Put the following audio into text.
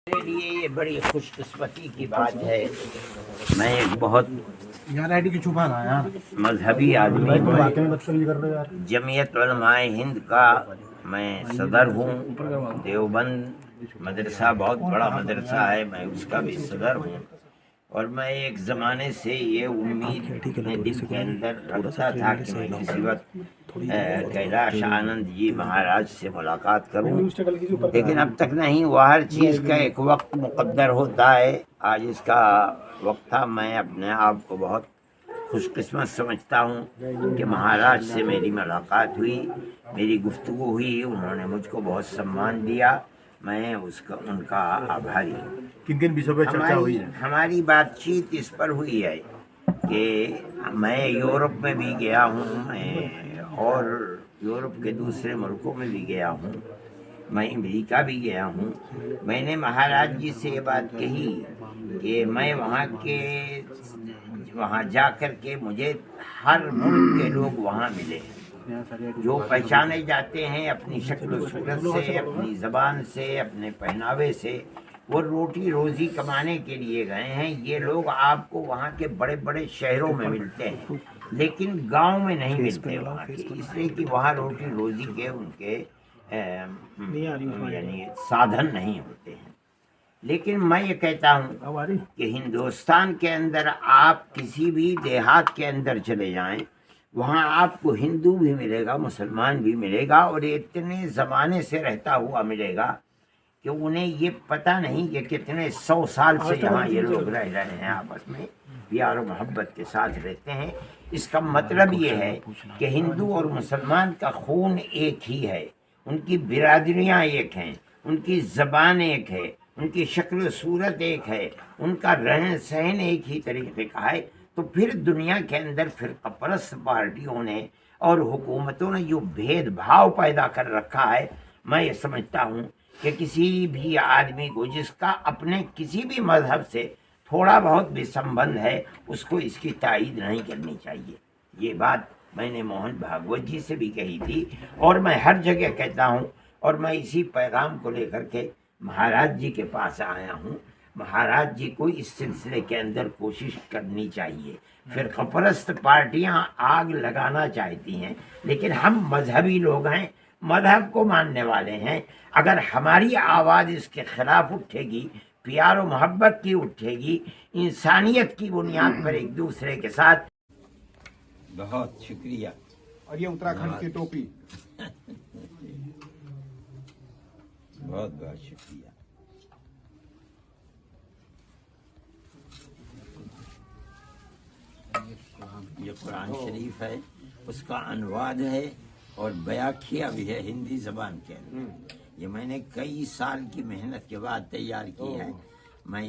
میرے لیے یہ بڑی خوش قسمتی کی بات ہے. میں ایک بہت مذہبی آدمی ہوں. جمعیت علماء ہند کا میں صدر ہوں. دیوبند مدرسہ بہت بڑا مدرسہ ہے، میں اس کا بھی صدر ہوں. اور میں ایک زمانے سے یہ امید اپنے دل کے اندر رکھتا تھا کہ میں کسی وقت کیلاش آنند جی مہاراج سے ملاقات کروں، لیکن اب تک نہیں ہوا. ہر چیز کا ایک وقت مقدر ہوتا ہے. آج اس کا وقت تھا. میں اپنے آپ کو بہت خوش قسمت سمجھتا ہوں کہ مہاراج سے میری ملاقات ہوئی، میری گفتگو ہوئی. انہوں نے مجھ کو بہت سمان دیا. میں ان کا آبھاری ہوں. کن کن وشوں پہ چرچا ہوئی ہے؟ ہماری بات چیت اس پر ہوئی ہے کہ میں یورپ میں بھی گیا ہوں، میں اور یورپ کے دوسرے ملکوں میں بھی گیا ہوں، میں امریکہ بھی گیا ہوں. میں نے مہاراج جی سے یہ بات کہی کہ میں وہاں جا کر کے مجھے ہر ملک کے لوگ وہاں ملے، جو پہچانے جاتے ہیں اپنی شکل و صورت سے، اپنی زبان سے، اپنے پہناوے سے. وہ روٹی روزی کمانے کے لیے گئے ہیں. یہ لوگ آپ کو وہاں کے بڑے بڑے شہروں میں ملتے ہیں، لیکن گاؤں میں نہیں ملتے وہاں کے، اس لیے کہ وہاں روٹی روزی کے ان کے یعنی سادھن نہیں ہوتے ہیں. لیکن میں یہ کہتا ہوں کہ ہندوستان کے اندر آپ کسی بھی دیہات کے اندر چلے جائیں، وہاں آپ کو ہندو بھی ملے گا، مسلمان بھی ملے گا، اور اتنے زمانے سے رہتا ہوا ملے گا کہ انہیں یہ پتہ نہیں کہ کتنے 100 سال سے یہاں یہ لوگ رہ رہے ہیں، آپس میں پیار و محبت کے ساتھ رہتے ہیں. اس کا مطلب یہ ہے کہ ہندو اور مسلمان کا خون ایک ہی ہے، ان کی برادریاں ایک ہیں، ان کی زبان ایک ہے، ان کی شکل و صورت ایک ہے، ان کا رہن سہن ایک ہی طریقے کا ہے. تو پھر دنیا کے اندر فرقہ پرست پارٹیوں نے اور حکومتوں نے جو بھید بھاؤ پیدا کر رکھا ہے، میں یہ سمجھتا ہوں کہ کسی بھی آدمی کو جس کا اپنے کسی بھی مذہب سے تھوڑا بہت بھی سمبند ہے، اس کو اس کی تائید نہیں کرنی چاہیے. یہ بات میں نے موہن بھاگوت جی سے بھی کہی تھی، اور میں ہر جگہ کہتا ہوں. اور میں اسی پیغام کو لے کر کے مہاراج جی کے پاس آیا ہوں. مہاراج جی کو اس سلسلے کے اندر کوشش کرنی چاہیے. فرقہ پرست پارٹیاں آگ لگانا چاہتی ہیں، لیکن ہم مذہبی لوگ ہیں، مذہب کو ماننے والے ہیں. اگر ہماری آواز اس کے خلاف اٹھے گی، پیار و محبت کی اٹھے گی، انسانیت کی بنیاد پر ایک دوسرے کے ساتھ. بہت شکریہ. اور یہ اتراکھنڈ کی ٹوپی بہت بہت شکریہ. یہ قرآن شریف ہے، اس کا انواد ہے اور بیاکھیا بھی ہے ہندی زبان کے اندر. یہ میں نے کئی سال کی محنت کے بعد تیار کی ہے. میں